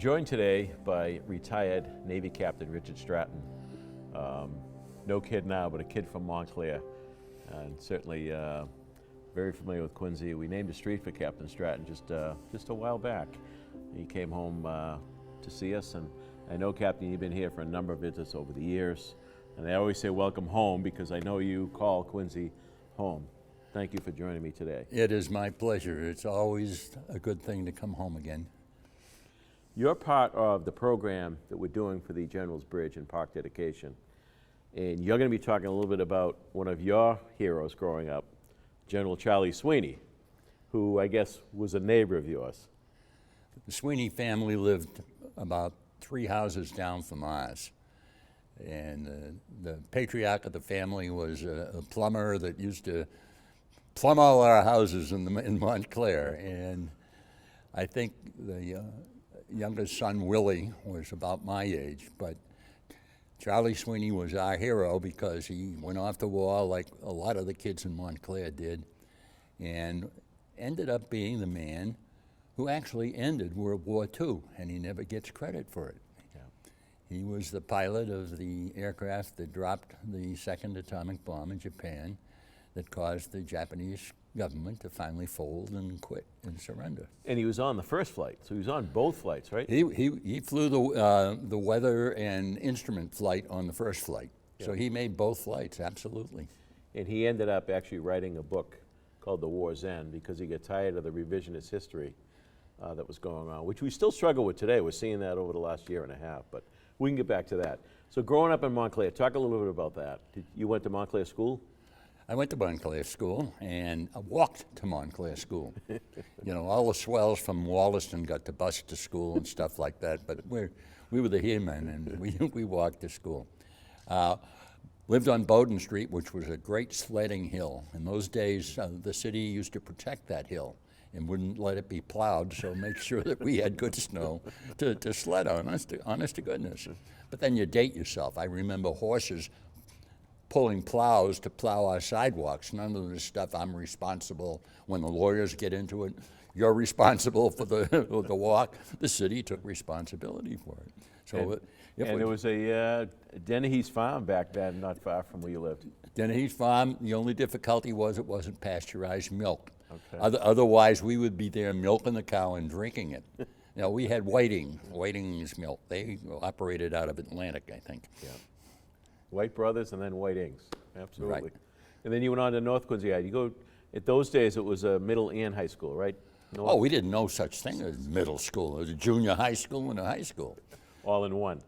joined today by retired Navy Captain Richard Stratton. No kid now, but a kid from Montclair, and certainly very familiar with Quincy. We named a street for Captain Stratton just a while back. He came home to see us, and I know, Captain, you've been here for a number of visits over the years, and I always say welcome home because I know you call Quincy home. Thank you for joining me today. It is my pleasure. It's always a good thing to come home again. You're part of the program that we're doing for the General's Bridge and Park dedication, and you're going to be talking a little bit about one of your heroes growing up, General Charlie Sweeney, who I guess was a neighbor of yours. The Sweeney family lived about 3 houses down from ours, and the patriarch of the family was a plumber that used to plumb all our houses in Montclair. And I think the youngest son, Willie, was about my age, but Charlie Sweeney was our hero because he went off to war like a lot of the kids in Montclair did, and ended up being the man who actually ended World War II, and he never gets credit for it. Yeah. He was the pilot of the aircraft that dropped the second atomic bomb in Japan that caused the Japanese government to finally fold and quit and surrender. And he was on the first flight, so he was on both flights, right? He flew the weather and instrument flight on the first flight. Yeah. So he made both flights, absolutely. And he ended up actually writing a book called The War's End because he got tired of the revisionist history that was going on, which we still struggle with today. We're seeing that over the last year and a half, but we can get back to that. So growing up in Montclair, talk a little bit about that. You went to Montclair School? I went to Montclair School, and I walked to Montclair School. You know, all the swells from Wollaston got to bus to school and stuff like that, but we were the he-men, and we walked to school. Lived on Bowden Street, which was a great sledding hill. In those days, the city used to protect that hill and wouldn't let it be plowed, so make sure that we had good snow to sled on, honest to goodness. But then you date yourself. I remember horses pulling plows to plow our sidewalks. None of this stuff I'm responsible. When the lawyers get into it, you're responsible for the walk. The city took responsibility for it. So there was a Dennehy's Farm back then, not far from where you lived. Dennehy's Farm, the only difficulty was it wasn't pasteurized milk. Okay. Otherwise, we would be there milking the cow and drinking it. You know, we had Whiting's milk. They operated out of Atlantic, I think. Yeah. White Brothers and then Whitings, absolutely. Right. And then you went on to North Quincy High. At those days, it was a middle and high school, right? Oh, we didn't know such thing as middle school. It was a junior high school and a high school. All in one.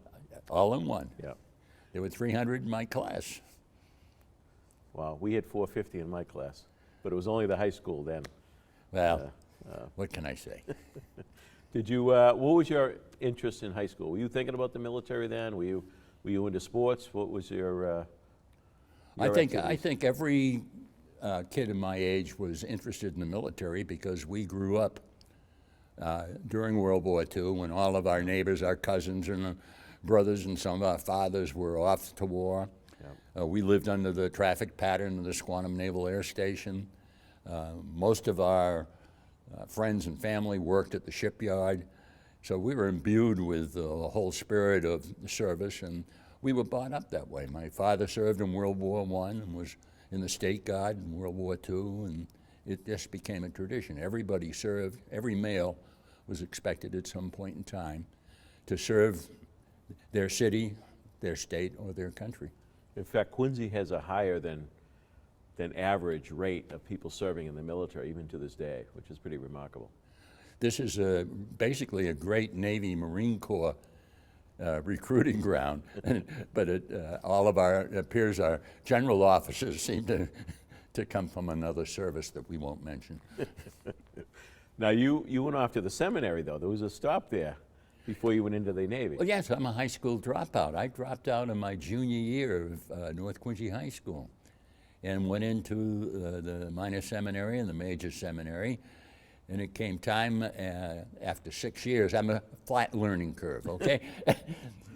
All in one. Yeah. There were 300 in my class. Wow, we had 450 in my class, but it was only the high school then. Well, what can I say? Did you? What was your interest in high school? Were you thinking about the military then? Were you into sports? What was your I think every kid in my age was interested in the military because we grew up during World War II when all of our neighbors, our cousins and brothers and some of our fathers were off to war. Yep. We lived under the traffic pattern of the Squantum Naval Air Station. Most of our friends and family worked at the shipyard. So we were imbued with the whole spirit of the service, and we were brought up that way. My father served in World War I and was in the State Guard in World War II, and it just became a tradition. Everybody served. Every male was expected at some point in time to serve their city, their state, or their country. In fact, Quincy has a higher than average rate of people serving in the military, even to this day, which is pretty remarkable. This is basically a great Navy Marine Corps recruiting ground, but all of our, it appears our general officers seem to come from another service that we won't mention. Now you went off to the seminary though. There was a stop there before you went into the Navy. Well, yes, I'm a high school dropout. I dropped out in my junior year of North Quincy High School and went into the minor seminary and the major seminary. And it came time after 6 years. I'm a flat learning curve, okay?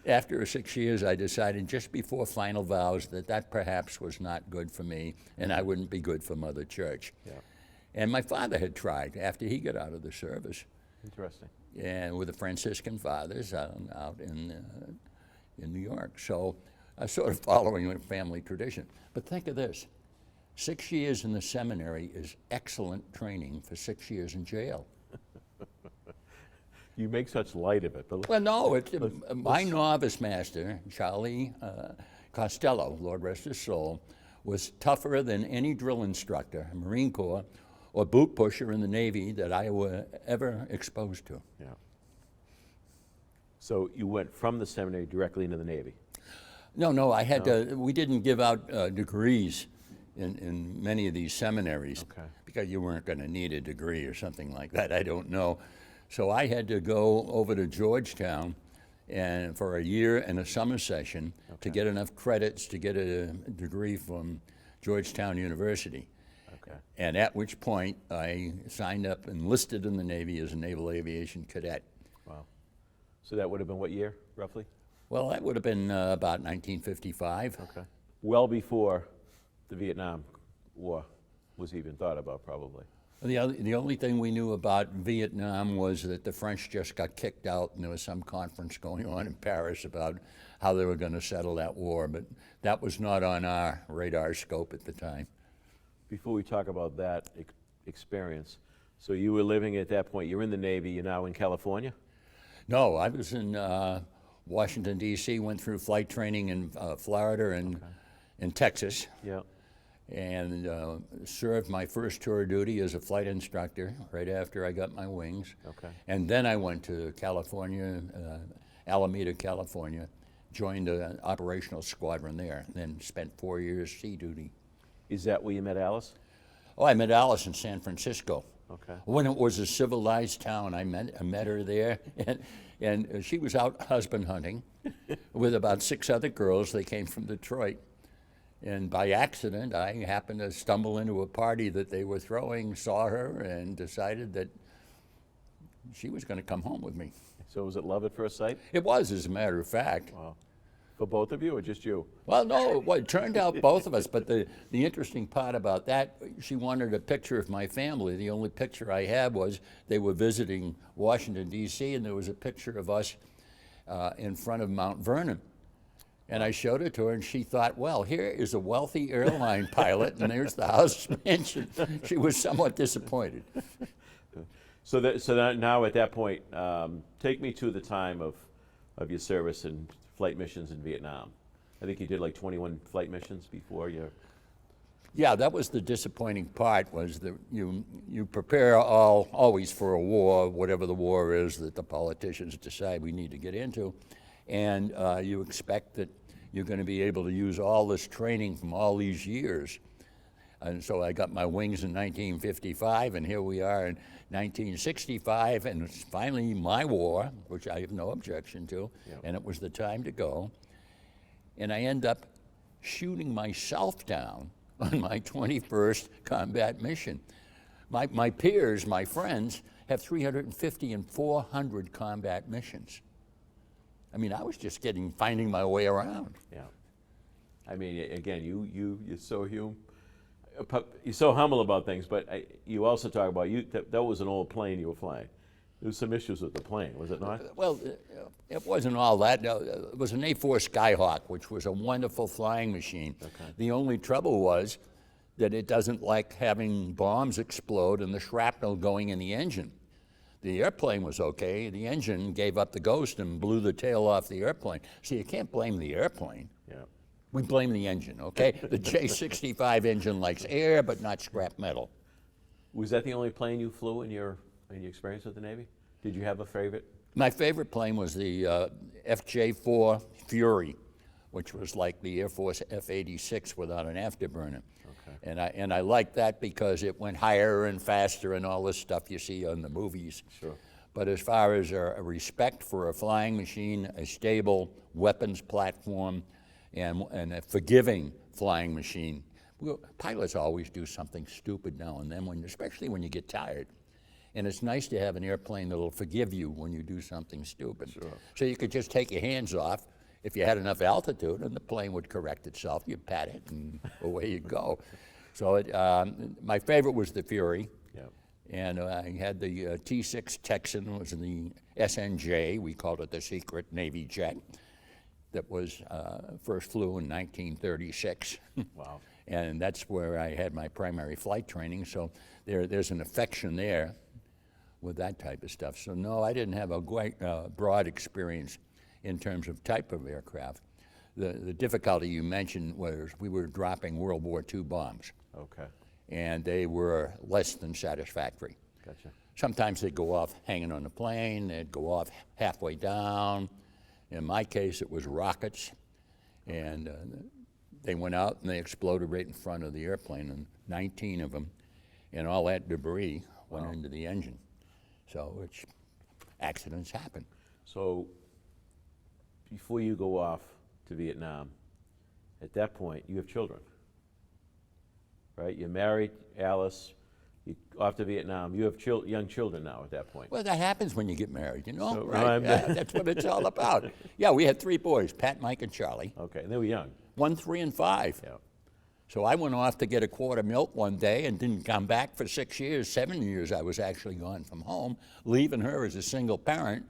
After 6 years, I decided just before final vows that perhaps was not good for me and I wouldn't be good for Mother Church. Yeah. And my father had tried after he got out of the service. Interesting. and with the Franciscan Fathers out in New York. So I was sort of following a family tradition. But think of this. 6 years in the seminary is excellent training for 6 years in jail. You make such light of it. But Well, no, my novice master, Charlie Costello, Lord rest his soul, was tougher than any drill instructor, Marine Corps, or boot pusher in the Navy that I was ever exposed to. yeah. So you went from the seminary directly into the Navy. No, I had to, we didn't give out degrees in many of these seminaries Okay. because you weren't going to need a degree or something like that, I don't know. So I had to go over to Georgetown and for a year and a summer session to get enough credits to get a degree from Georgetown University. Okay. And at which point I signed up, enlisted in the Navy as a Naval Aviation Cadet. Wow. So that would have been what year, roughly? Well, that would have been about 1955. Okay. Well before the Vietnam War was even thought about, probably. The only thing we knew about Vietnam was that the French just got kicked out and there was some conference going on in Paris about how they were going to settle that war, but that was not on our radar scope at the time. Before we talk about that experience, so you were living at that point, you're in the Navy, you're now in California? No, I was in Washington, D.C., went through flight training in Florida and in Texas. Yeah. And served my first tour of duty as a flight instructor right after I got my wings. Okay. And then I went to California, Alameda, California, joined an operational squadron there, and then spent 4 years sea duty. Is that where you met Alice? Oh, I met Alice in San Francisco. Okay. When it was a civilized town, I met her there, and she was out husband hunting with about 6 other girls. They came from Detroit. And by accident, I happened to stumble into a party that they were throwing, saw her, and decided that she was going to come home with me. So was it love at first sight? It was, as a matter of fact. Wow. For both of you or just you? Well, no, it turned out both of us, but the interesting part about that, she wanted a picture of my family. The only picture I had was they were visiting Washington, D.C., and there was a picture of us in front of Mount Vernon. And I showed it to her, and she thought, well, here is a wealthy airline pilot, and there's the house mansion. She was somewhat disappointed. So that now at that point, take me to the time of your service and flight missions in Vietnam. I think you did like 21 flight missions before you. Yeah, that was the disappointing part, was that you prepare always for a war, whatever the war is that the politicians decide we need to get into, and you expect that you're going to be able to use all this training from all these years. And so I got my wings in 1955, and here we are in 1965, and it's finally my war, which I have no objection to, and it was the time to go. And I end up shooting myself down on my 21st combat mission. My peers, my friends, have 350 and 400 combat missions. I mean, I was just finding my way around. Yeah. I mean, again, you're so humble about things, but you also talk about that was an old plane you were flying. There was some issues with the plane, was it not? Well, it wasn't all that. No, it was an A4 Skyhawk, which was a wonderful flying machine. Okay. The only trouble was that it doesn't like having bombs explode and the shrapnel going in the engine. The airplane was okay. The engine gave up the ghost and blew the tail off the airplane. See, you can't blame the airplane. Yeah. We blame the engine, okay? The J-65 engine likes air, but not scrap metal. Was that the only plane you flew in your experience with the Navy? Did you have a favorite? My favorite plane was the FJ-4 Fury, which was like the Air Force F-86 without an afterburner. Okay. And I liked that because it went higher and faster and all this stuff you see on the movies. Sure. But as far as a respect for a flying machine, a stable weapons platform, and a forgiving flying machine, pilots always do something stupid now and then, especially when you get tired. And it's nice to have an airplane that'll forgive you when you do something stupid. Sure. So you could just take your hands off if you had enough altitude, and the plane would correct itself. You pat it, and away you go. So my favorite was the Fury. Yeah. And I had the T-6 Texan, was in the SNJ, we called it the secret Navy jet, that was first flew in 1936. Wow. And that's where I had my primary flight training, so there's an affection there with that type of stuff. So no, I didn't have a quite broad experience in terms of type of aircraft. The difficulty you mentioned was we were dropping World War II bombs. Okay. And they were less than satisfactory. Gotcha. Sometimes they'd go off hanging on the plane, they'd go off halfway down. In my case, it was rockets, and they went out and they exploded right in front of the airplane, and 19 of them, and all that debris went into the engine. So accidents happen. So before you go off to Vietnam, at that point, you have children, right? You're married, Alice, you off to Vietnam. You have young children now at that point. Well, that happens when you get married, you know? So, right? Yeah, that's what it's all about. Yeah, we had 3 boys, Pat, Mike, and Charlie. Okay, and they were young. 1, 3, and 5. Yeah. So I went off to get a quart of milk one day and didn't come back for 6 years. 7 years I was actually gone from home, leaving her as a single parent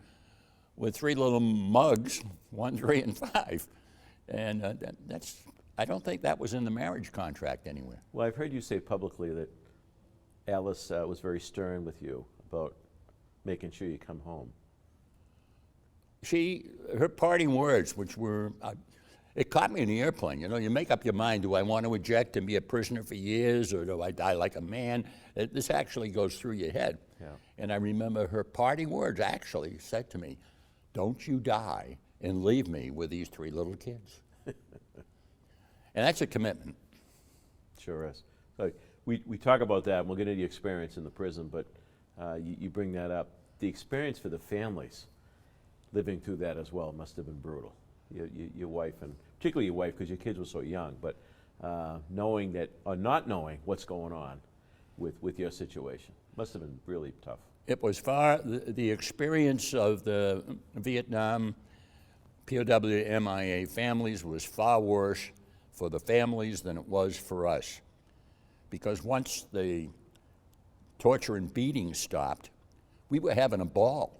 with 3 little mugs, 1, 3, and 5. And I don't think that was in the marriage contract anywhere. Well, I've heard you say publicly that Alice was very stern with you about making sure you come home. Her parting words, which were, it caught me in the airplane. You know, you make up your mind, do I want to eject and be a prisoner for years, or do I die like a man? This actually goes through your head. Yeah. And I remember her parting words actually said to me, don't you die and leave me with these 3 little kids. And that's a commitment. Sure is. So we talk about that, and we'll get into the experience in the prison, but you bring that up. The experience for the families living through that as well must have been brutal. Your wife, and particularly your wife, because your kids were so young, but knowing that, or not knowing what's going on with your situation must have been really tough. It was the experience of the Vietnam POW MIA families was far worse for the families than it was for us. Because once the torture and beating stopped, we were having a ball.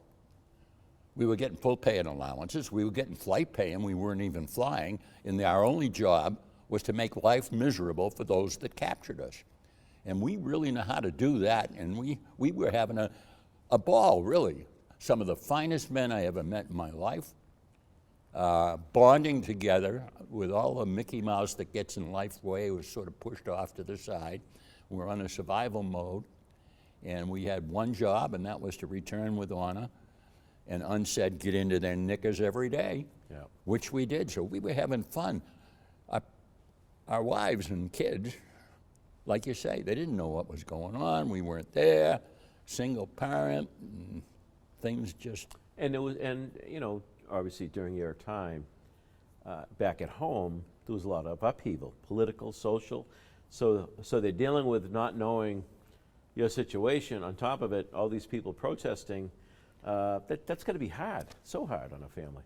We were getting full pay and allowances, we were getting flight pay, and we weren't even flying, and our only job was to make life miserable for those that captured us. And we really know how to do that, and we were having a ball, really. Some of the finest men I ever met in my life, bonding together with all the Mickey Mouse that gets in life's way was sort of pushed off to the side. We're on a survival mode, and we had one job, and that was to return with honor and unsaid get into their knickers every day, Yeah. which we did. So we were having fun. Our wives and kids, like you say, they didn't know what was going on. We weren't there, single parent, and things just. And you know, obviously during your time back at home, there was a lot of upheaval, political, social. So they're dealing with not knowing your situation. On top of it, all these people protesting. That's got to be hard, so hard on a family.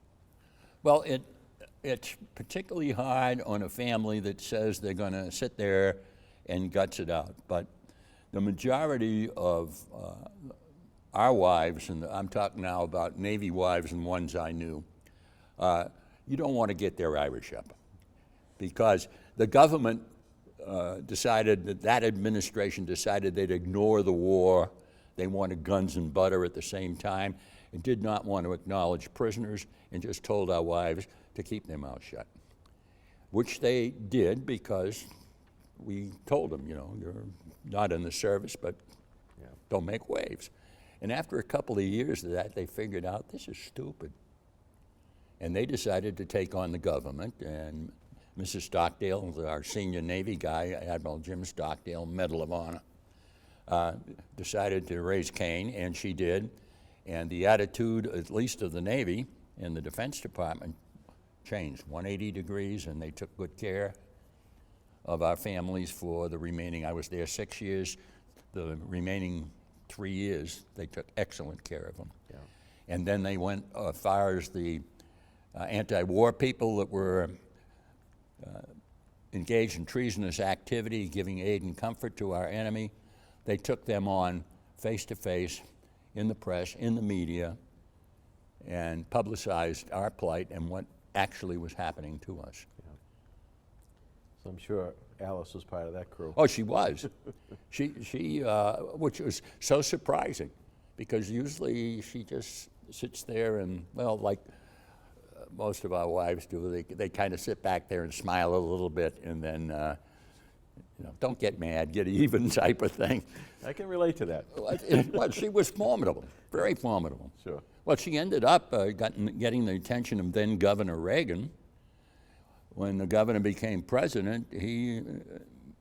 Well, it's particularly hard on a family that says they're going to sit there and guts it out. But the majority of our wives, and I'm talking now about Navy wives and ones I knew, you don't want to get their Irish up, because the government decided that administration decided they'd ignore the war. They wanted guns and butter at the same time, and did not want to acknowledge prisoners, and just told our wives to keep their mouths shut, which they did because we told them, you know, you're not in the service, but don't make waves. And after a couple of years of that, they figured out this is stupid. And they decided to take on the government, and Mrs. Stockdale, our senior Navy guy, Admiral Jim Stockdale, Medal of Honor, decided to raise Cain, and she did. And the attitude, at least of the Navy and the Defense Department, changed 180 degrees, and they took good care of our families for the remaining, I was there 6 years, the remaining 3 years, they took excellent care of them. Yeah. And then they went as far as the anti-war people that were engaged in treasonous activity, giving aid and comfort to our enemy. They took them on face to face, in the press, in the media, and publicized our plight and what actually was happening to us. So I'm sure Alice was part of that crew. Oh, she was. she which was so surprising, because usually she just sits there and, well, like most of our wives do, they kind of sit back there and smile a little bit and then, don't get mad, get even type of thing. I can relate to that. Well, she was formidable, very formidable. Sure. Well, she ended up getting the attention of then Governor Reagan. When the governor became president, he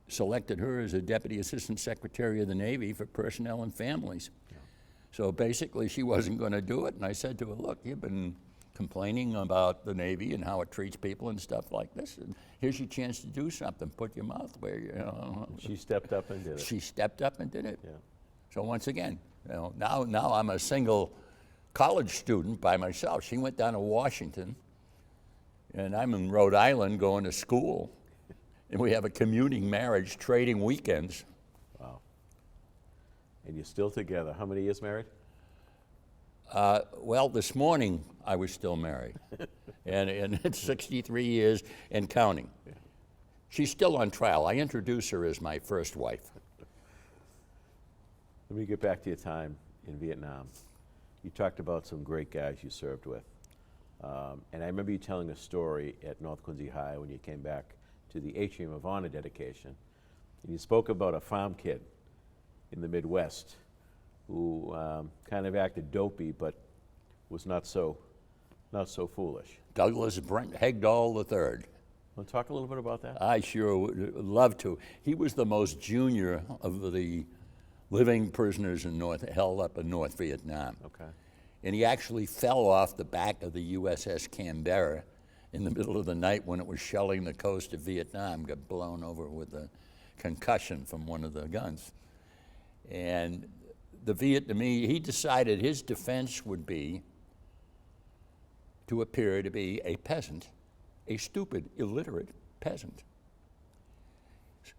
selected her as a Deputy Assistant Secretary of the Navy for Personnel and Families. Yeah. So basically, she wasn't going to do it, and I said to her, look, you've been complaining about the Navy and how it treats people and stuff like this, and here's your chance to do something. Put your mouth where you know. She stepped up and did it. She stepped up and did it. Yeah. So once again, now I'm a single college student by myself. She went down to Washington, and I'm in Rhode Island going to school, and we have a commuting marriage, trading weekends. Wow. And you're still together. How many years married? Well, this morning I was still married, and it's 63 years and counting. Yeah. She's still on trial. I introduce her as my first wife. Let me get back to your time in Vietnam. You talked about some great guys you served with. And I remember you telling a story at North Quincy High when you came back to the Atrium of Honor dedication. And you spoke about a farm kid in the Midwest who kind of acted dopey, but was not so foolish. Douglas Brent Hegdahl III. Want to talk a little bit about that? I sure would love to. He was the most junior of the living prisoners held up in North Vietnam. Okay. And he actually fell off the back of the USS Canberra in the middle of the night when it was shelling the coast of Vietnam, got blown over with a concussion from one of the guns. And the Vietnamese, he decided his defense would be to appear to be a peasant, a stupid, illiterate peasant.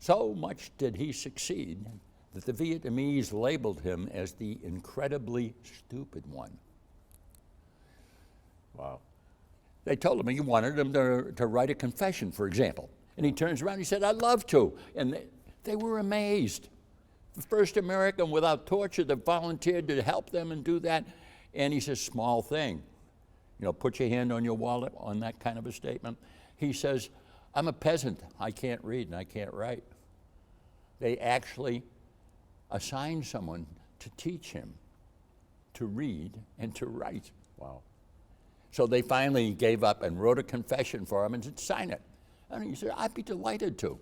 So much did he succeed that the Vietnamese labeled him as the incredibly stupid one. Wow. They told him he wanted him to write a confession, for example. And he turns around and he said, I'd love to. And they were amazed. The first American without torture that volunteered to help them and do that. And he says, small thing. Put your hand on your wallet on that kind of a statement. He says, I'm a peasant. I can't read and I can't write. They actually assigned someone to teach him to read and to write. Wow. So they finally gave up and wrote a confession for him and said, sign it. And he said, I'd be delighted to.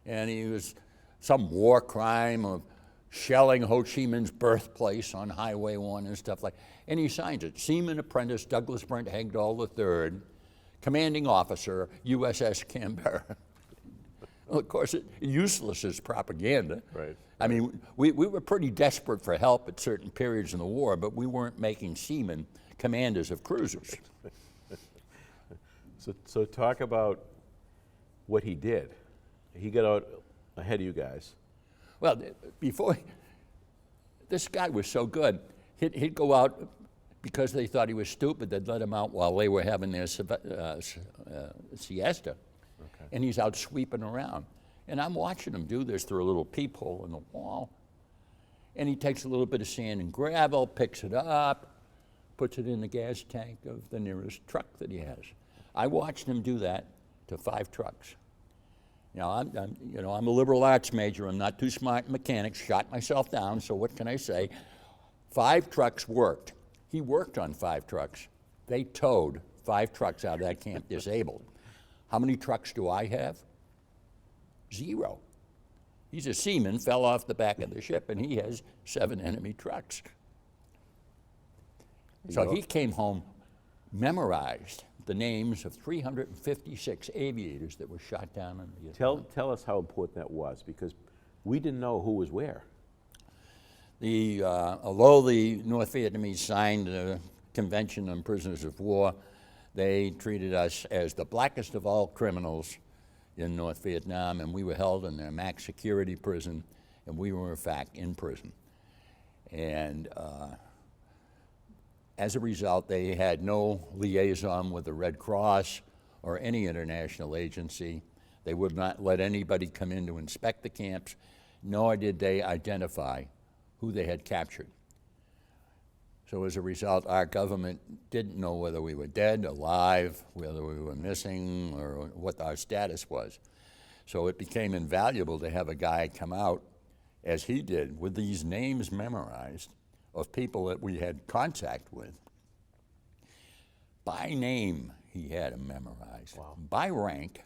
And he was some war crime of shelling Ho Chi Minh's birthplace on Highway 1 and stuff like that. And he signs it. Seaman Apprentice Douglas Brent Hegdahl III, Commanding Officer, USS Canberra. Well, of course, useless as propaganda. Right. I mean, we were pretty desperate for help at certain periods in the war, but we weren't making seamen commanders of cruisers. So talk about what he did. He got out ahead of you guys. Well, this guy was so good, he'd go out because they thought he was stupid. They'd let him out while they were having their siesta. Okay. And he's out sweeping around. And I'm watching him do this through a little peephole in the wall. And he takes a little bit of sand and gravel, picks it up, puts it in the gas tank of the nearest truck that he has. I watched him do that to 5 trucks. I'm a liberal arts major. I'm not too smart in mechanics. Shot myself down, so what can I say? 5 trucks worked. He worked on 5 trucks. They towed 5 trucks out of that camp disabled. How many trucks do I have? 0. He's a seaman, fell off the back of the ship, and he has 7 enemy trucks. So he came home, memorized the names of 356 aviators that were shot down in Vietnam. Tell us how important that was, because we didn't know who was where. Although the North Vietnamese signed the Convention on Prisoners of War, they treated us as the blackest of all criminals in North Vietnam, and we were held in their max security prison, and we were in fact in prison. And as a result, they had no liaison with the Red Cross or any international agency. They would not let anybody come in to inspect the camps, nor did they identify who they had captured. So as a result, our government didn't know whether we were dead, alive, whether we were missing, or what our status was. So it became invaluable to have a guy come out, as he did, with these names memorized of people that we had contact with. By name, he had them memorized. Wow. By rank,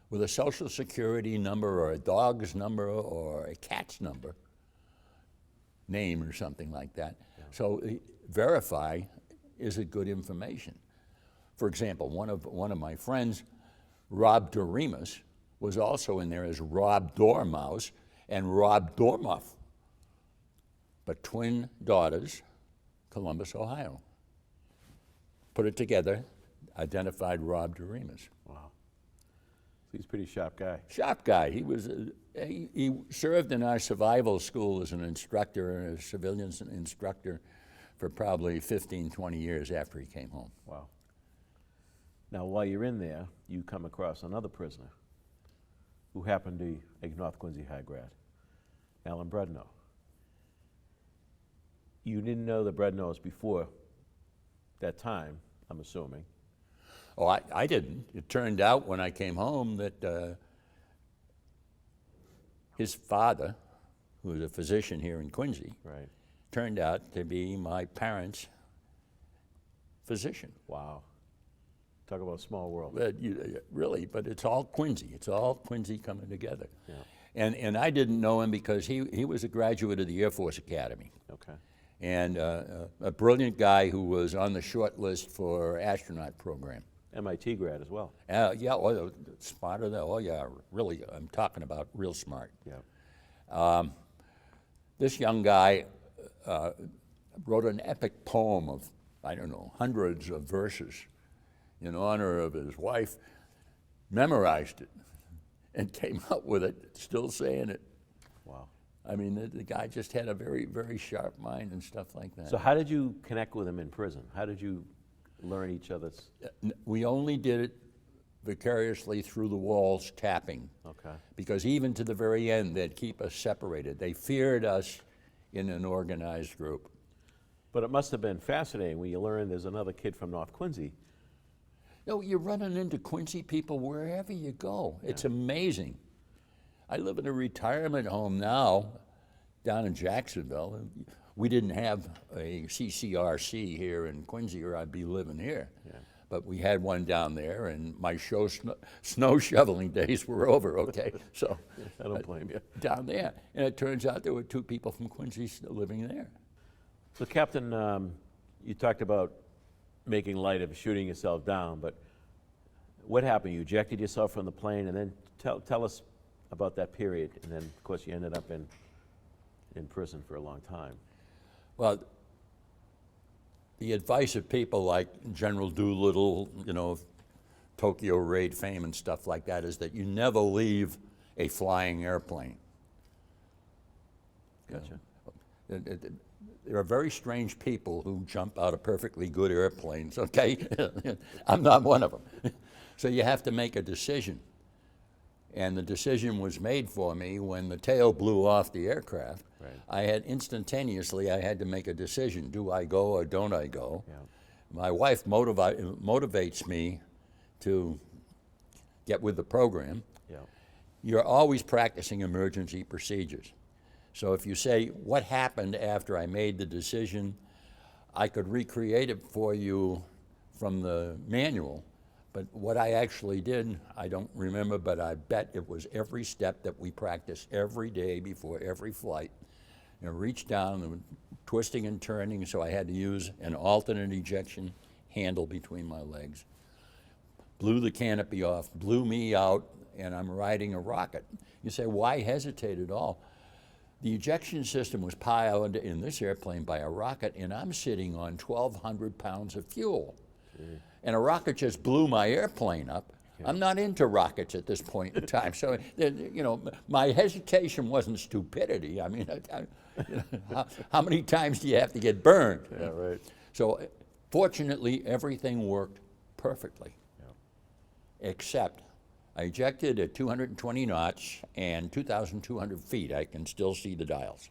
with a social security number or a dog's number or a cat's number, name or something like that. Yeah. So verify, is it good information? For example, one of my friends, Rob Doremus, was also in there as Rob Dormouse and Rob Dormuff, but twin daughters, Columbus, Ohio. Put it together, identified Rob Doremus. Wow. He's a pretty sharp guy. Sharp guy. He was. He served in our survival school as an instructor, a civilian instructor, for probably 15, 20 years after he came home. Wow. Now, while you're in there, you come across another prisoner who happened to be a North Quincy High grad, Alan Bredno. You didn't know the Brednos before that time, I'm assuming. Oh, I didn't. It turned out when I came home that his father, who was a physician here in Quincy, right, turned out to be my parents' physician. Wow. Talk about a small world. Really, but it's all Quincy. It's all Quincy coming together. Yeah. And I didn't know him because he was a graduate of the Air Force Academy. Okay. And a brilliant guy who was on the short list for astronaut program. MIT grad as well. Yeah, well, smarter than, oh yeah, really, I'm talking about real smart. Yeah. This young guy wrote an epic poem of, I don't know, hundreds of verses in honor of his wife, memorized it, and came up with it, still saying it. Wow. I mean, the guy just had a very, very sharp mind and stuff like that. So how did you connect with him in prison? How did you learn each other's? We only did it vicariously through the walls tapping. Okay. Because even to the very end, they'd keep us separated. They feared us in an organized group. But it must have been fascinating when you learned there's another kid from North Quincy. No, you're running into Quincy people wherever you go. Yeah. It's amazing. I live in a retirement home now down in Jacksonville. We didn't have a CCRC here in Quincy, or I'd be living here. Yeah. But we had one down there, and my snow shoveling days were over, okay? So I don't blame you. Down there. And it turns out there were two people from Quincy still living there. So, Captain, you talked about making light of shooting yourself down, but what happened? You ejected yourself from the plane, and then tell us about that period. And then, of course, you ended up in prison for a long time. Well, the advice of people like General Doolittle, you know, Tokyo Raid fame and stuff like that, is that you never leave a flying airplane. Gotcha. There are very strange people who jump out of perfectly good airplanes, okay? I'm not one of them. So you have to make a decision. And the decision was made for me when the tail blew off the aircraft. Right. I had to make a decision. Do I go or don't I go? Yeah. My wife motivates me to get with the program. Yeah. You're always practicing emergency procedures. So if you say, what happened after I made the decision, I could recreate it for you from the manual. But what I actually did, I don't remember, but I bet it was every step that we practiced every day before every flight. You know, reach down and twisting and turning, so I had to use an alternate ejection handle between my legs. Blew the canopy off, blew me out, and I'm riding a rocket. You say, why hesitate at all? The ejection system was powered in this airplane by a rocket, and I'm sitting on 1,200 pounds of fuel. Gee. And a rocket just blew my airplane up. Okay. I'm not into rockets at this point in time. So, you know, my hesitation wasn't stupidity. I mean, How many times do you have to get burned? Yeah, right. So fortunately, everything worked perfectly, Yeah. except I ejected at 220 knots and 2,200 feet. I can still see the dials.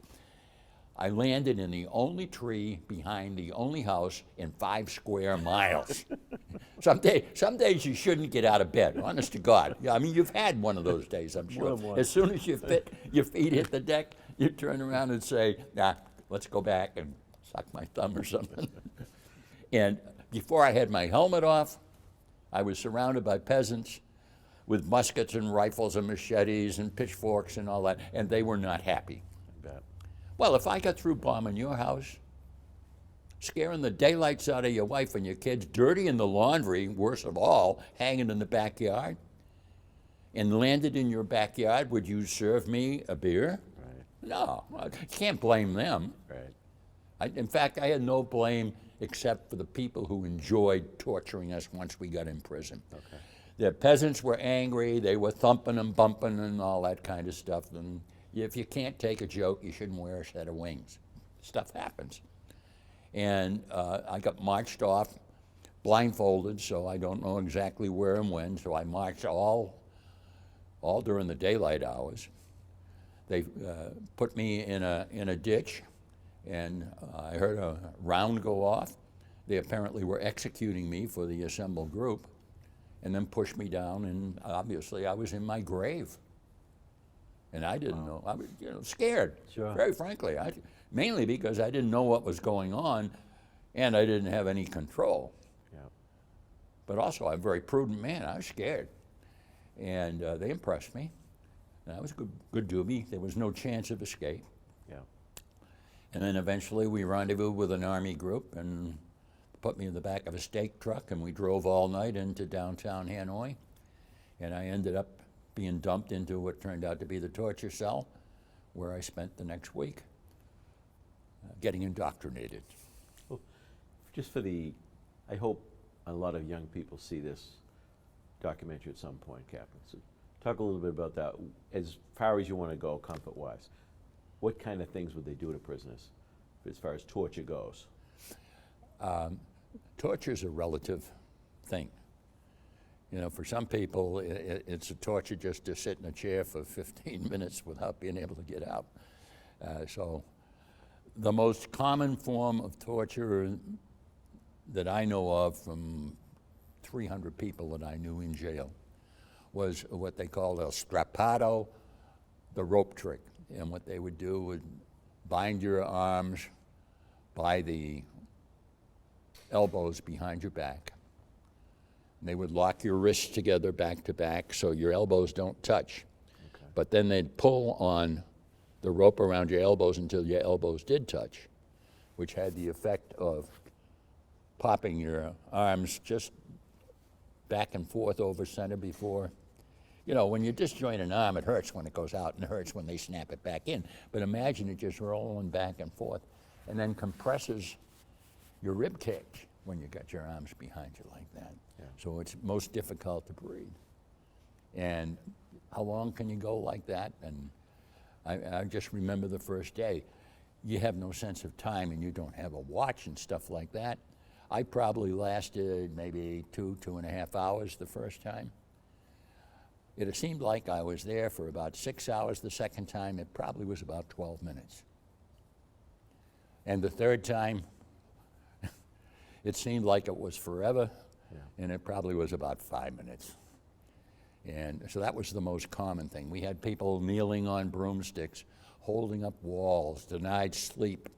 I landed in the only tree behind the only house in 5 square miles. Some days you shouldn't get out of bed, honest to God. Yeah, I mean, you've had one of those days, I'm More sure. than one. As soon as your feet hit the deck, you turn around and say, nah, let's go back and suck my thumb or something. And before I had my helmet off, I was surrounded by peasants with muskets and rifles and machetes and pitchforks and all that, and they were not happy. I bet. Well, if I got through bombing your house, scaring the daylights out of your wife and your kids, dirty in the laundry, worst of all, hanging in the backyard, and landed in your backyard, would you serve me a beer? Right. No, I can't blame them. Right. In fact, I had no blame except for the people who enjoyed torturing us once we got in prison. Okay. The peasants were angry, they were thumping and bumping and all that kind of stuff. And if you can't take a joke, you shouldn't wear a set of wings. Stuff happens. And I got marched off blindfolded, so I don't know exactly where and when, so I marched all during the daylight hours. They put me in a ditch, and I heard a round go off. They apparently were executing me for the assembled group, and then pushed me down, and obviously I was in my grave. And I didn't know. I was, scared. Sure. Very frankly, mainly because I didn't know what was going on, and I didn't have any control. Yeah. But also, I'm a very prudent man. I was scared, and they impressed me. And I was a good doobie. There was no chance of escape. Yeah. And then eventually, we rendezvoused with an Army group and put me in the back of a stake truck, and we drove all night into downtown Hanoi. And I ended up being dumped into what turned out to be the torture cell, where I spent the next week getting indoctrinated. Well, just for I hope a lot of young people see this documentary at some point, Captain. So talk a little bit about that. As far as you want to go, comfort-wise, what kind of things would they do to prisoners as far as torture goes? Torture is a relative thing. For some people, it's a torture just to sit in a chair for 15 minutes without being able to get out. So the most common form of torture that I know of from 300 people that I knew in jail was what they called el strappado, the rope trick. And what they would do would bind your arms by the elbows behind your back. They would lock your wrists together back to back so your elbows don't touch. Okay. But then they'd pull on the rope around your elbows until your elbows did touch, which had the effect of popping your arms just back and forth over center before. When you disjoint an arm, it hurts when it goes out and it hurts when they snap it back in. But imagine it just rolling back and forth and then compresses your rib cage when you got your arms behind you like that. Yeah. So it's most difficult to breathe. And how long can you go like that? And I just remember the first day. You have no sense of time and you don't have a watch and stuff like that. I probably lasted maybe 2.5 hours the first time. It seemed like I was there for about 6 hours the second time. It probably was about 12 minutes. And the third time, it seemed like it was forever, and it probably was about 5 minutes. And so that was the most common thing. We had people kneeling on broomsticks, holding up walls, denied sleep,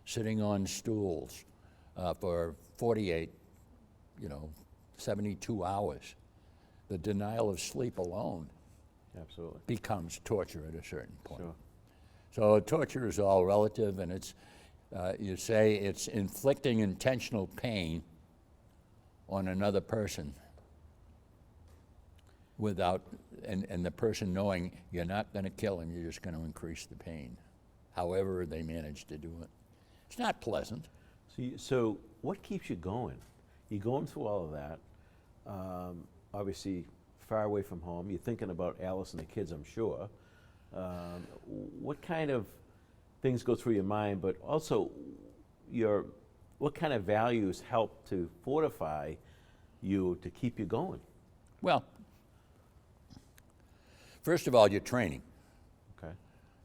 sitting on stools for 48, 72 hours. The denial of sleep alone Absolutely. becomes torture at a certain point. Sure. So torture is all relative, and it's you say it's inflicting intentional pain on another person without, and the person knowing you're not going to kill him, you're just going to increase the pain, however they manage to do it. It's not pleasant. So what keeps you going? You're going through all of that, obviously far away from home. You're thinking about Alice and the kids, I'm sure. What kind of things go through your mind, but also what kind of values help to fortify you to keep you going? Well, first of all, your training. Okay.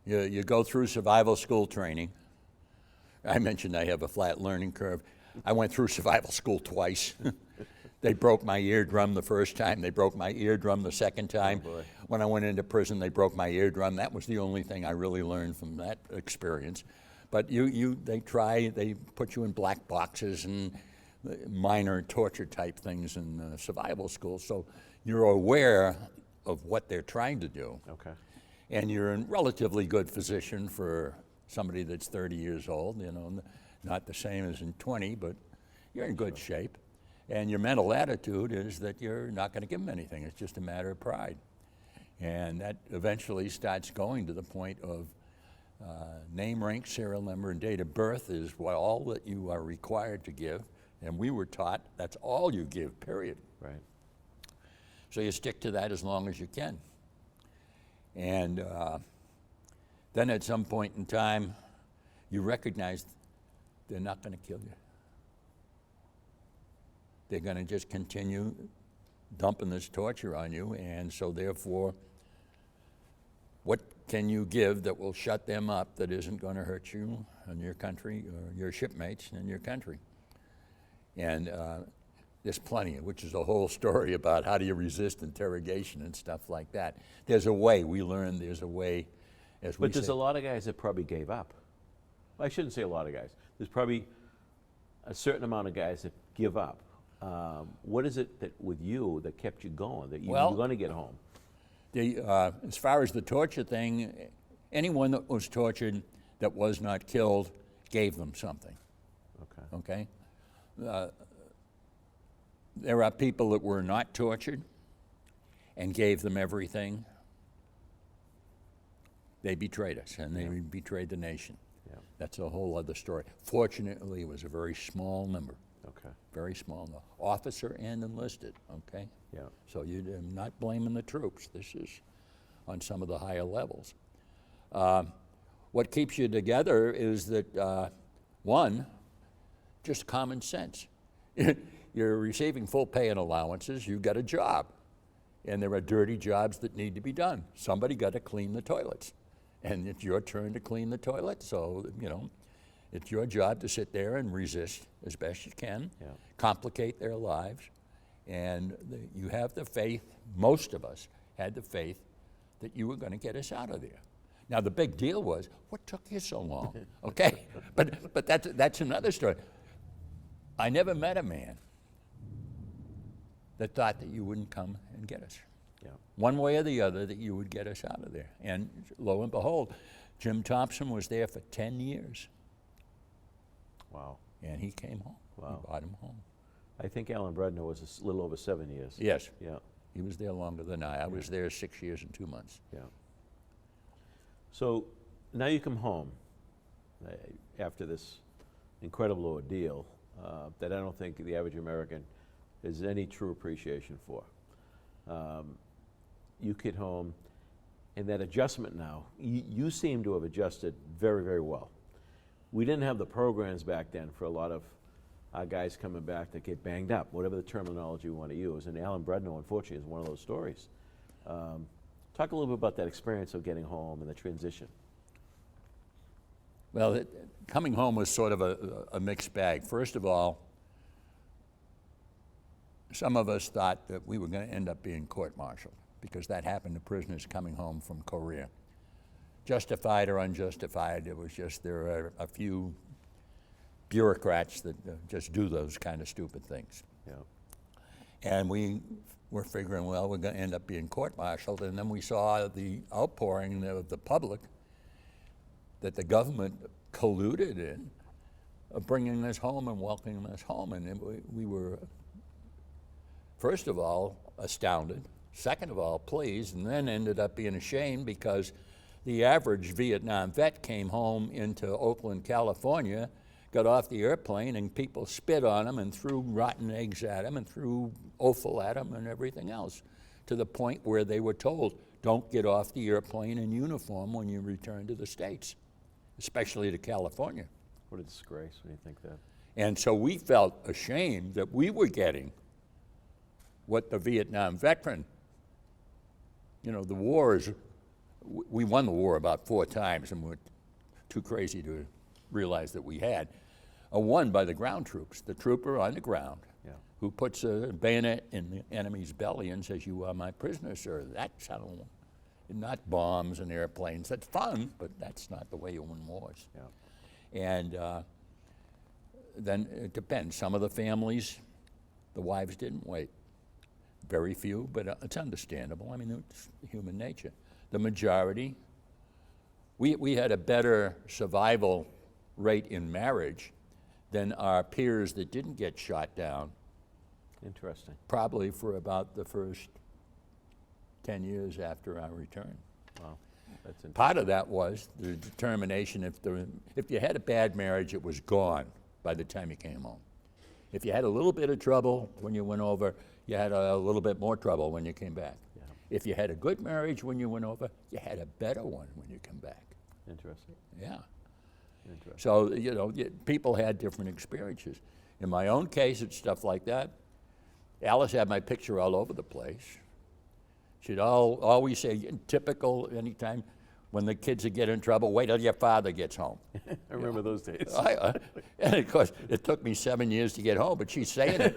You go through survival school training. I mentioned I have a flat learning curve. I went through survival school twice. They broke my eardrum the first time. They broke my eardrum the second time. Oh boy. When I went into prison, they broke my eardrum. That was the only thing I really learned from that experience. But they put you in black boxes and minor torture type things in survival school. So you're aware of what they're trying to do. Okay. And you're in relatively good position for somebody that's 30 years old, you know, not the same as in 20, but you're in good shape. And your mental attitude is that you're not going to give them anything. It's just a matter of pride. And that eventually starts going to the point of name, rank, serial number, and date of birth is all that you are required to give. And we were taught that's all you give, period. Right. So you stick to that as long as you can. And then at some point in time, you recognize they're not going to kill you. They're going to just continue dumping this torture on you, and so therefore, what can you give that will shut them up that isn't going to hurt you and your country or your shipmates and your country? And there's plenty, which is a whole story about how do you resist interrogation and stuff like that. There's a way. We learned there's a way, as we But there's say. a lot of guys that probably gave up. Well, I shouldn't say a lot of guys. There's probably a certain amount of guys that give up. What is it that with you that kept you going, that you were going to get home? As far as the torture thing, anyone that was tortured that was not killed gave them something. Okay. Okay? There are people that were not tortured and gave them everything. They betrayed us, and they betrayed the nation. Yeah. That's a whole other story. Fortunately, it was a very small number. Okay. Very small number. Officer and enlisted, okay? Yeah. So you're not blaming the troops. This is on some of the higher levels. What keeps you together is that, one, just common sense. You're receiving full pay and allowances, you've got a job. And there are dirty jobs that need to be done. Somebody got to clean the toilets. And it's your turn to clean the toilet, so, you know, it's your job to sit there and resist as best you can, complicate their lives, and you have the faith, most of us had the faith, that you were going to get us out of there. Now the big deal was, what took you so long? Okay, but that's another story. I never met a man that thought that you wouldn't come and get us. Yeah. One way or the other, that you would get us out of there. And lo and behold, Jim Thompson was there for 10 years. Wow. And he came home. Wow. We brought him home. I think Alan Bredner was a little over 7 years. Yes. Yeah. He was there longer than I. I was there 6 years and 2 months. Yeah. So now you come home after this incredible ordeal that I don't think the average American has any true appreciation for. You get home, and that adjustment now, you seem to have adjusted very, very well. We didn't have the programs back then for a lot of our guys coming back that get banged up, whatever the terminology we want to use. And Alan Bredner, unfortunately, is one of those stories. Talk a little bit about that experience of getting home and the transition. Well, coming home was sort of a mixed bag. First of all, some of us thought that we were going to end up being court-martialed because that happened to prisoners coming home from Korea. Justified or unjustified, it was just there are a few bureaucrats that just do those kind of stupid things. Yeah. And we were figuring, well, we're going to end up being court-martialed, and then we saw the outpouring of the public that the government colluded in bringing us home and welcoming us home. And we were, first of all, astounded, second of all, pleased, and then ended up being ashamed because the average Vietnam vet came home into Oakland, California, got off the airplane, and people spit on him and threw rotten eggs at him and threw offal at him and everything else, to the point where they were told, don't get off the airplane in uniform when you return to the States. especially to California. What a disgrace when you think that. And so we felt ashamed that we were getting what the Vietnam veteran, the war is, we won the war about 4 times, and we're too crazy to realize that we had. Won by the ground troops, the trooper on the ground, who puts a bayonet in the enemy's belly and says, "You are my prisoner, sir." That's how, not bombs and airplanes. That's fun, but that's not the way you win wars. Yeah. And then it depends. Some of the families, the wives didn't wait. Very few, but it's understandable. I mean, it's human nature. The majority, we had a better survival rate in marriage than our peers that didn't get shot down. Interesting. Probably for about the first 10 years after our return. Wow, that's interesting. Part of that was the determination, if you had a bad marriage, it was gone by the time you came home. If you had a little bit of trouble when you went over, you had a little bit more trouble when you came back. Yeah. If you had a good marriage when you went over, you had a better one when you come back. Interesting. Yeah. Interesting. So, people had different experiences. In my own case, it's stuff like that. Alice had my picture all over the place. She'd always say, typical, anytime when the kids would get in trouble, wait till your father gets home. I remember those days. And of course, it took me 7 years to get home, but she's saying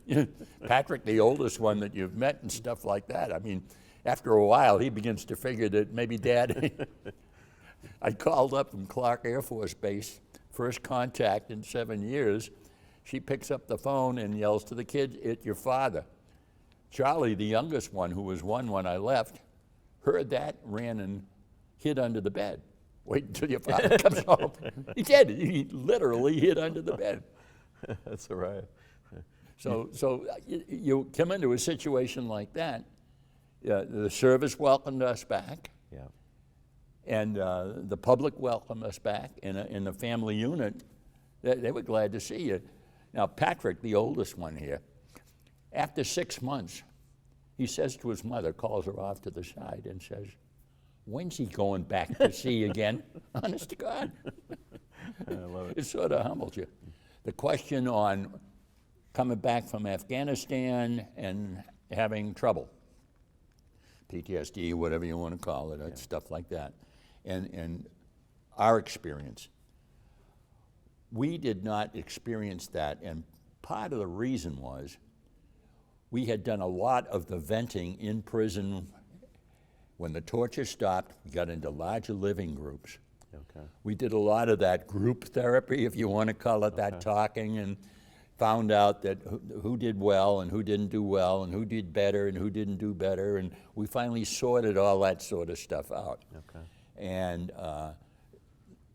it. Patrick, the oldest one that you've met and stuff like that. I mean, after a while, he begins to figure that maybe Dad, I called up from Clark Air Force Base, first contact in 7 years. She picks up the phone and yells to the kids, "It's your father." Charlie, the youngest one, who was 1 when I left, heard that, ran and hid under the bed. Wait until your father comes home. He did. He literally hid under the bed. That's all right. So you come into a situation like that. The service welcomed us back. Yeah. And the public welcomed us back in the family unit. They were glad to see you. Now, Patrick, the oldest one here, after 6 months, he says to his mother, calls her off to the side and says, "When's he going back to sea again?" Honest to God. I love it. It sort of humbles you. The question on coming back from Afghanistan and having trouble, PTSD, whatever you want to call it, stuff like that, and our experience. We did not experience that, and part of the reason was we had done a lot of the venting in prison. When the torture stopped, we got into larger living groups. Okay. We did a lot of that group therapy, if you want to call it that, talking, and found out that who did well and who didn't do well and who did better and who didn't do better, and we finally sorted all that sort of stuff out. Okay. And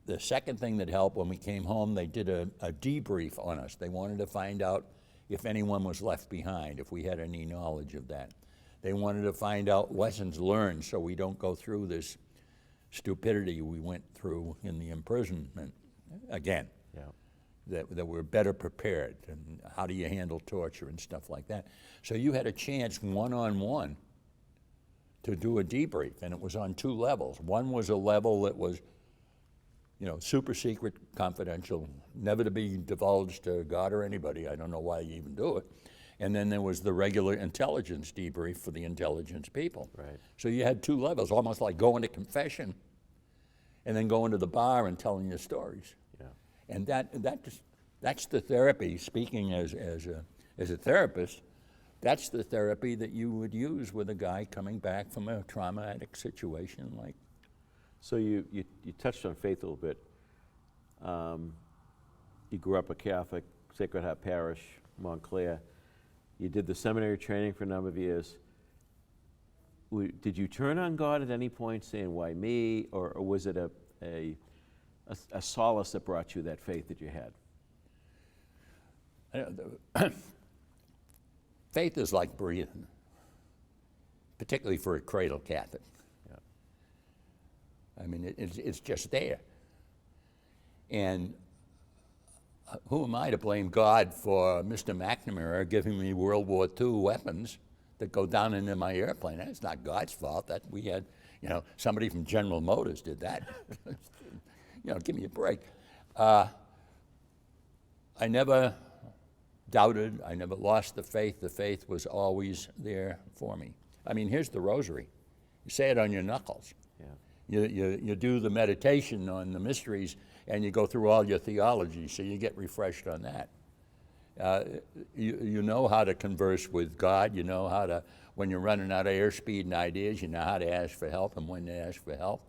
the second thing that helped, when we came home, they did a debrief on us. They wanted to find out if anyone was left behind, if we had any knowledge of that. They wanted to find out lessons learned so we don't go through this stupidity we went through in the imprisonment again. Yeah. That we're better prepared, and how do you handle torture and stuff like that. So you had a chance one-on-one to do a debrief, and it was on 2 levels. One was a level that was, super secret, confidential, never to be divulged to God or anybody. I don't know why you even do it. And then there was the regular intelligence debrief for the intelligence people. Right. So you had 2 levels, almost like going to confession and then going to the bar and telling your stories. Yeah. And that's the therapy. Speaking as a therapist, that's the therapy that you would use with a guy coming back from a traumatic situation like. So you touched on faith a little bit. You grew up a Catholic, Sacred Heart Parish, Montclair. You did the seminary training for a number of years. Did you turn on God at any point, saying, "Why me?" Or was it a solace that brought you that faith that you had? Faith is like breathing, particularly for a cradle Catholic. Yeah. I mean, it's just there. And who am I to blame God for Mr. McNamara giving me World War II weapons that go down into my airplane? That's not God's fault. That we had, somebody from General Motors did that. give me a break. I never doubted. I never lost the faith. The faith was always there for me. I mean, here's the rosary. You say it on your knuckles. Yeah. You do the meditation on the mysteries, and you go through all your theology, so you get refreshed on that. You know how to converse with God. You know how to, when you're running out of airspeed and ideas, you know how to ask for help and when to ask for help.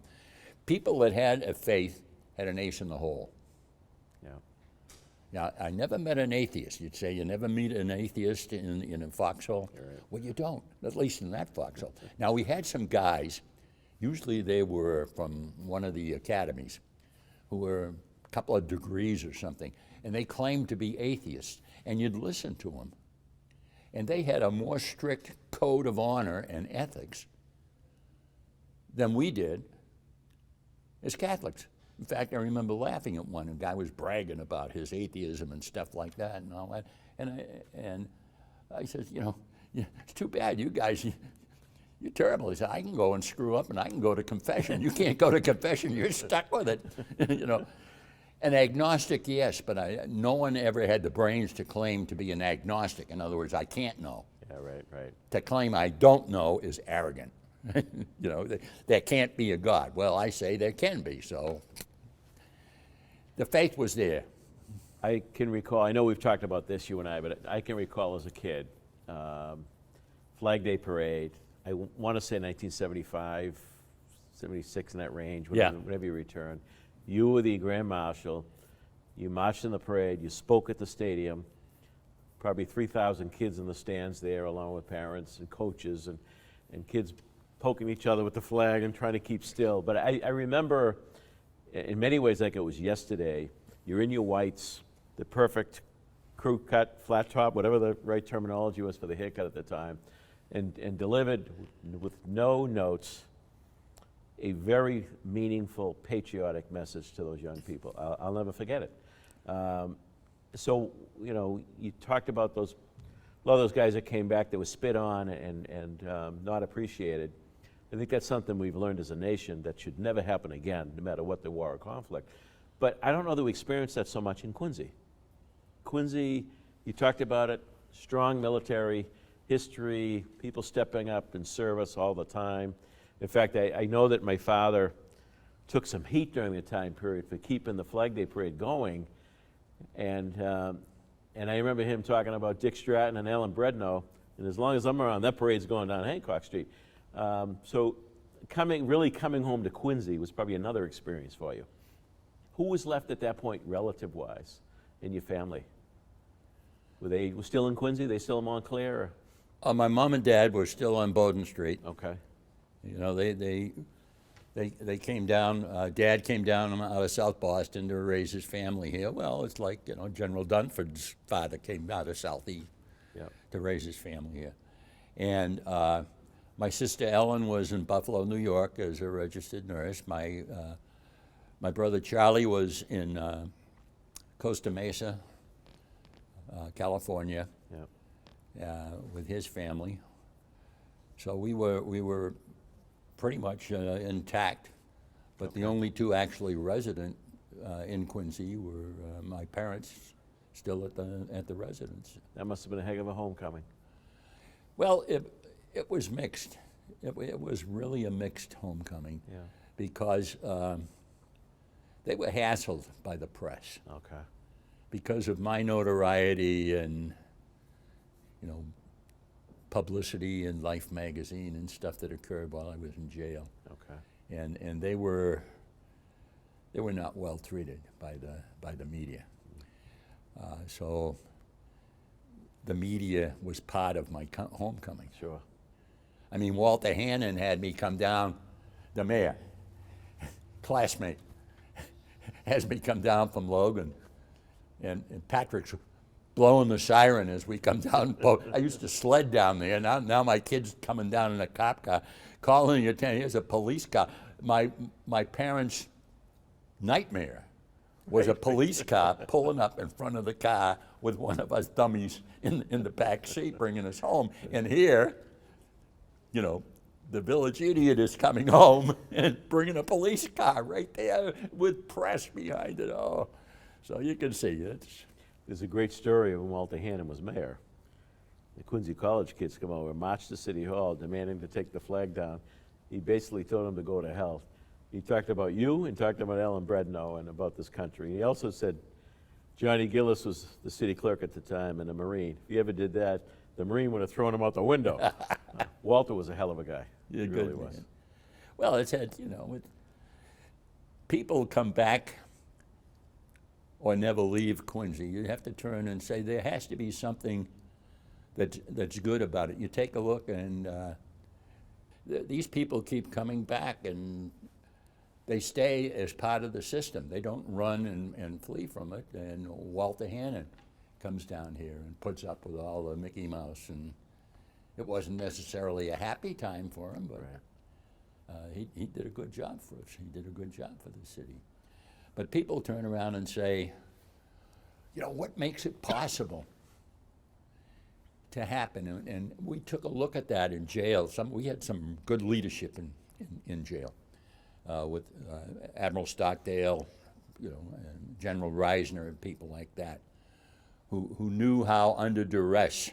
People that had a faith had an ace in the hole. Yeah. Now, I never met an atheist. You'd say you never meet an atheist in a foxhole. Right. Well, you don't, at least in that foxhole. Now, we had some guys, usually they were from one of the academies, who were a couple of degrees or something, and they claimed to be atheists, and you'd listen to them. And they had a more strict code of honor and ethics than we did as Catholics. In fact, I remember laughing at one. A guy was bragging about his atheism and stuff like that and all that. And I said, it's too bad. You guys, you're terrible. He said, I can go and screw up and I can go to confession. You can't go to confession. You're stuck with it. An agnostic, yes, but no one ever had the brains to claim to be an agnostic. In other words, I can't know. Yeah, right. To claim I don't know is arrogant. There can't be a God. Well, I say there can be, so the faith was there. I can recall, I know we've talked about this, you and I, but I can recall as a kid, Flag Day Parade, I want to say 1975, 76 in that range, whenever you returned. You were the Grand Marshal, you marched in the parade, you spoke at the stadium, probably 3,000 kids in the stands there along with parents and coaches and kids poking each other with the flag and trying to keep still. But I remember, in many ways like it was yesterday, you're in your whites, the perfect crew cut, flat top, whatever the right terminology was for the haircut at the time, and delivered with no notes a very meaningful, patriotic message to those young people. I'll never forget it. So, you talked about a lot of those guys that came back that were spit on and not appreciated. I think that's something we've learned as a nation that should never happen again, no matter what the war or conflict. But I don't know that we experienced that so much in Quincy. Quincy, you talked about it, strong military history, people stepping up in service all the time. In fact, I know that my father took some heat during the time period for keeping the Flag Day Parade going. And I remember him talking about Dick Stratton and Ellen Bredno, and as long as I'm around, that parade's going down Hancock Street. So really coming home to Quincy was probably another experience for you. Who was left at that point, relative-wise, in your family? Were they still in Quincy? They still in Montclair? My mom and dad were still on Bowdoin Street. Okay. They came down, Dad came down out of South Boston to raise his family here. Well, it's like, General Dunford's father came out of Southeast to raise his family here. And my sister Ellen was in Buffalo, New York as a registered nurse. My brother Charlie was in Costa Mesa, California, with his family. So we were pretty much intact, but the only two actually resident in Quincy were my parents, still at the residence. That must have been a heck of a homecoming. Well, it was mixed. It was really a mixed homecoming because they were hassled by the press. Okay. Because of my notoriety and publicity in Life magazine and stuff that occurred while I was in jail. Okay. And they were not well treated by the media. So the media was part of my homecoming. Sure. I mean, Walter Hannon had me come down, the mayor, classmate, has me come down from Logan, and Patrick's blowing the siren as we come down. I used to sled down there. Now my kid's coming down in a cop car, calling the attention. Here's a police car. My parents' nightmare was a police car pulling up in front of the car with one of us dummies in the back seat, bringing us home. And here, the village idiot is coming home and bringing a police car right there with press behind it. Oh, so you can see it's. There's a great story of when Walter Hannon was mayor. The Quincy College kids come over, marched to City Hall, demanding to take the flag down. He basically told them to go to hell. He talked about you and talked about Ellen Bredno and about this country. He also said Johnny Gillis was the city clerk at the time and a Marine. If he ever did that, the Marine would have thrown him out the window. Walter was a hell of a guy. He really was. Well, it's had, people come back or never leave Quincy. You have to turn and say there has to be something that's good about it. You take a look, and these people keep coming back, and they stay as part of the system. They don't run and flee from it. And Walter Hannon comes down here and puts up with all the Mickey Mouse, and it wasn't necessarily a happy time for him, but he did a good job for us. He did a good job for the city. But people turn around and say, what makes it possible to happen? And we took a look at that in jail. We had some good leadership in jail with Admiral Stockdale, and General Reisner and people like that, who knew how under duress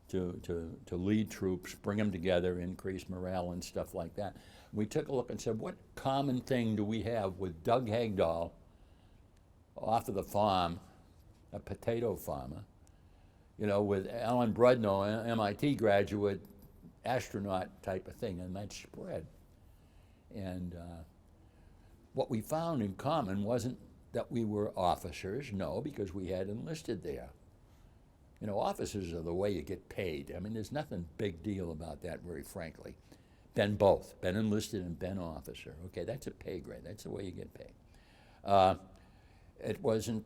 to lead troops, bring them together, increase morale and stuff like that. We took a look and said, what common thing do we have with Doug Hagdahl off of the farm, a potato farmer, with Ellen Bredno, an MIT graduate, astronaut type of thing, and that spread. And what we found in common wasn't that we were officers, no, because we had enlisted there. Officers are the way you get paid. I mean, there's nothing big deal about that, very frankly. Been both, been enlisted and been officer. Okay, that's a pay grade. That's the way you get paid. It wasn't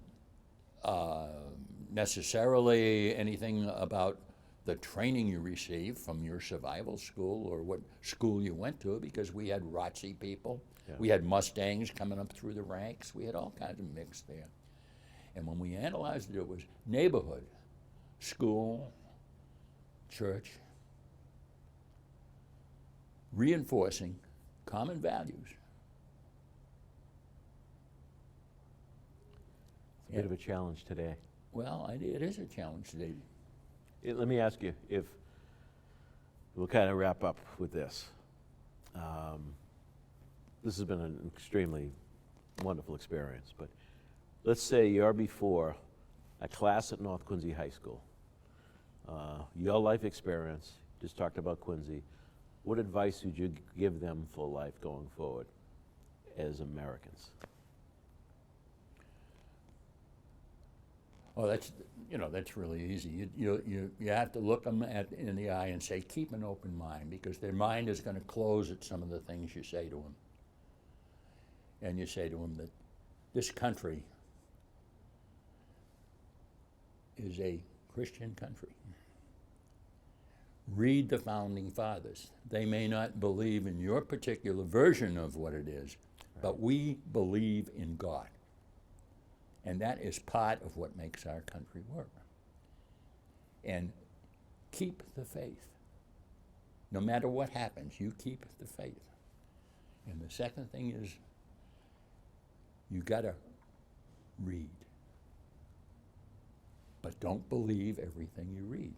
necessarily anything about the training you received from your survival school or what school you went to, because we had ROTC people. Yeah. We had Mustangs coming up through the ranks. We had all kinds of mix there. And when we analyzed it, it was neighborhood, school, church, reinforcing common values. It's a bit of a challenge today. Well, it is a challenge today. Let me ask you, if we'll kind of wrap up with this. This has been an extremely wonderful experience, but let's say you're before a class at North Quincy High School. Your life experience, just talked about Quincy. What advice would you give them for life going forward as Americans? Oh, that's really easy. You have to look them in the eye and say, keep an open mind, because their mind is going to close at some of the things you say to them. And you say to them that this country is a Christian country. Read the Founding Fathers. They may not believe in your particular version of what it is, but we believe in God. And that is part of what makes our country work. And keep the faith. No matter what happens, you keep the faith. And the second thing is, you gotta read. But don't believe everything you read.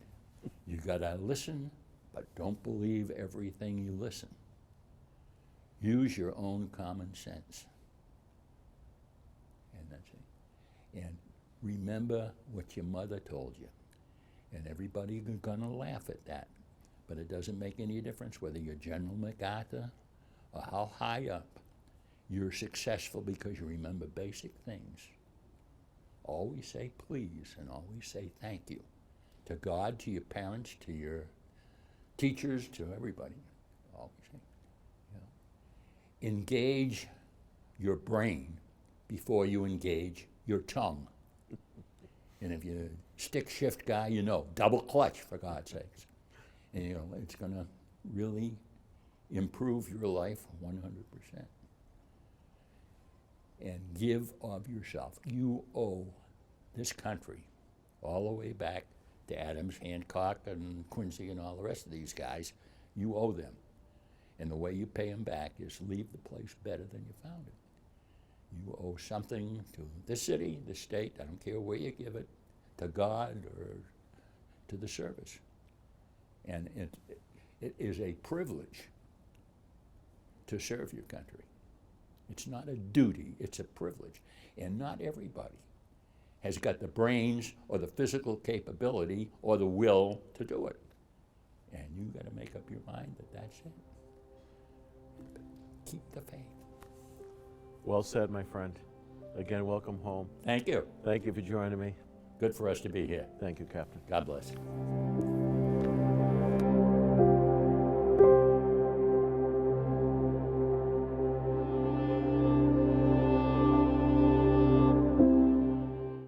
You gotta listen, but don't believe everything you listen. Use your own common sense. And that's it. And remember what your mother told you. And everybody's gonna laugh at that. But it doesn't make any difference whether you're General MacArthur or how high up. You're successful because you remember basic things. Always say please and always say thank you. To God, to your parents, to your teachers, to everybody. Always say, engage your brain before you engage your tongue. And if you're a stick shift guy, double clutch, for God's sakes. And it's gonna really improve your life 100%. And give of yourself. You owe this country, all the way back to Adams, Hancock, and Quincy, and all the rest of these guys, You owe them. And the way you pay them back is leave the place better than you found it. You owe something to the city, the state, I don't care where you give it, to God or to the service. And it is a privilege to serve your country. It's not a duty, it's a privilege. And not everybody has got the brains or the physical capability or the will to do it. And you got to make up your mind that that's it. Keep the faith. Well said, my friend. Again, welcome home. Thank you. Thank you for joining me. Good for us to be here. Thank you, Captain. God bless.